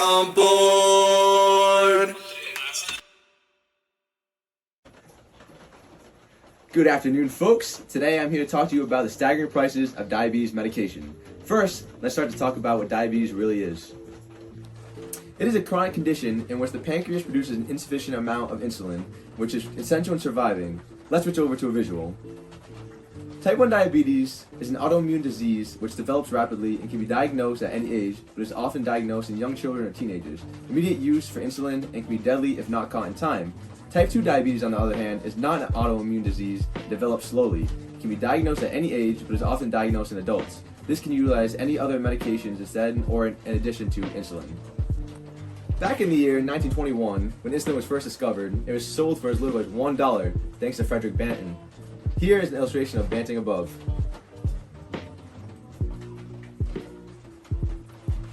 on board. Good afternoon, folks. Today I'm here to talk to you about the staggering prices of diabetes medication. First, let's start to talk about what diabetes really is. It is a chronic condition in which the pancreas produces an insufficient amount of insulin, which is essential in surviving. Let's switch over to a visual. Type 1 diabetes is an autoimmune disease which develops rapidly and can be diagnosed at any age, but is often diagnosed in young children or teenagers. Immediate use for insulin and can be deadly if not caught in time. Type 2 diabetes, on the other hand, is not an autoimmune disease. It develops slowly. It can be diagnosed at any age, but is often diagnosed in adults. This can utilize any other medications instead or in addition to insulin. Back in the year 1921, when insulin was first discovered, it was sold for as little as $1, thanks to Frederick Banting. Here is an illustration of Banting above.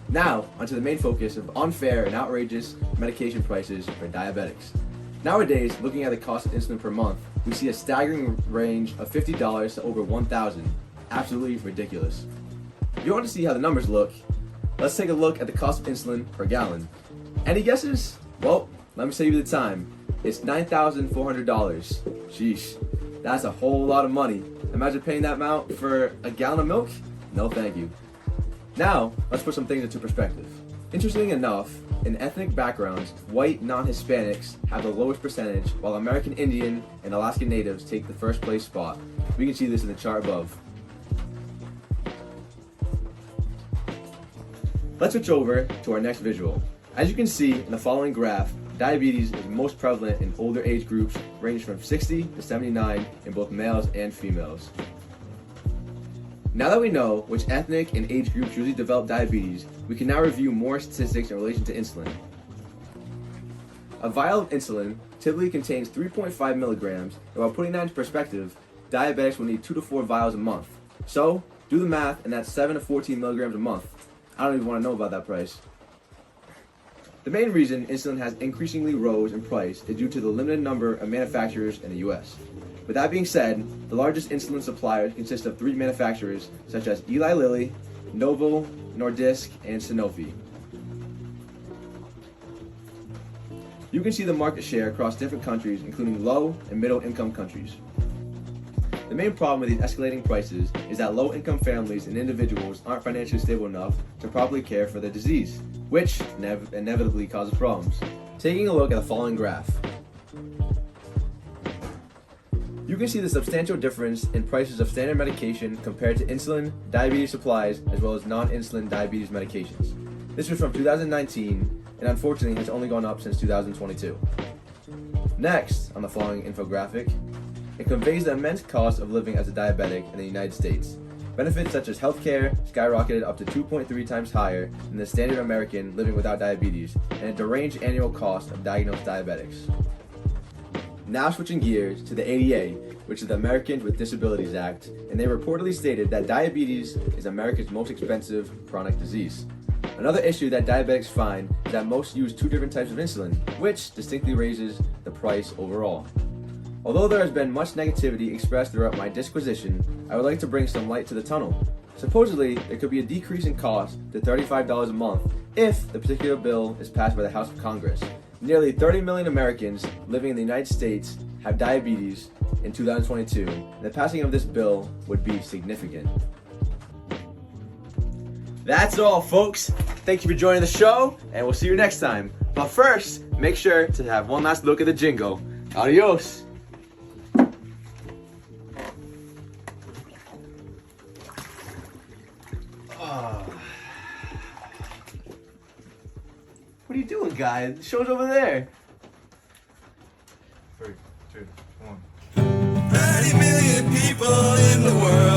Now, onto the main focus of unfair and outrageous medication prices for diabetics. Nowadays, looking at the cost of insulin per month, we see a staggering range of $50 to over $1,000. Absolutely ridiculous. If you want to see how the numbers look, let's take a look at the cost of insulin per gallon. Any guesses? Well, let me save you the time. It's $9,400. Sheesh. That's a whole lot of money. Imagine paying that amount for a gallon of milk? No thank you. Now, let's put some things into perspective. Interestingly enough, in ethnic backgrounds, white non-Hispanics have the lowest percentage, while American Indian and Alaskan Natives take the first place spot. We can see this in the chart above. Let's switch over to our next visual. As you can see in the following graph, diabetes is most prevalent in older age groups ranging from 60 to 79 in both males and females. Now that we know which ethnic and age groups usually develop diabetes, we can now review more statistics in relation to insulin. A vial of insulin typically contains 3.5 milligrams, and while putting that into perspective, diabetics will need 2 to 4 vials a month. So, do the math, and that's 7 to 14 milligrams a month. I don't even want to know about that price. The main reason insulin has increasingly rose in price is due to the limited number of manufacturers in the US. With that being said, the largest insulin suppliers consist of 3 manufacturers such as Eli Lilly, Novo Nordisk, and Sanofi. You can see the market share across different countries, including low and middle income countries. The main problem with these escalating prices is that low-income families and individuals aren't financially stable enough to properly care for their disease, which inevitably causes problems. Taking a look at the following graph, you can see the substantial difference in prices of standard medication compared to insulin, diabetes supplies, as well as non-insulin diabetes medications. This was from 2019 and unfortunately has only gone up since 2022. Next, on the following infographic, it conveys the immense cost of living as a diabetic in the United States. Benefits such as healthcare skyrocketed up to 2.3 times higher than the standard American living without diabetes, and a deranged annual cost of diagnosed diabetics. Now switching gears to the ADA, which is the Americans with Disabilities Act, and they reportedly stated that diabetes is America's most expensive chronic disease. Another issue that diabetics find is that most use 2 different types of insulin, which distinctly raises the price overall. Although there has been much negativity expressed throughout my disquisition, I would like to bring some light to the tunnel. Supposedly, there could be a decrease in cost to $35 a month if the particular bill is passed by the House of Congress. Nearly 30 million Americans living in the United States have diabetes in 2022, and the passing of this bill would be significant. That's all, folks. Thank you for joining the show, and we'll see you next time. But first, make sure to have one last look at the jingle. Adios! What are you doing, guy? The show's over there. 3, 2, 1. 30 million people in the world.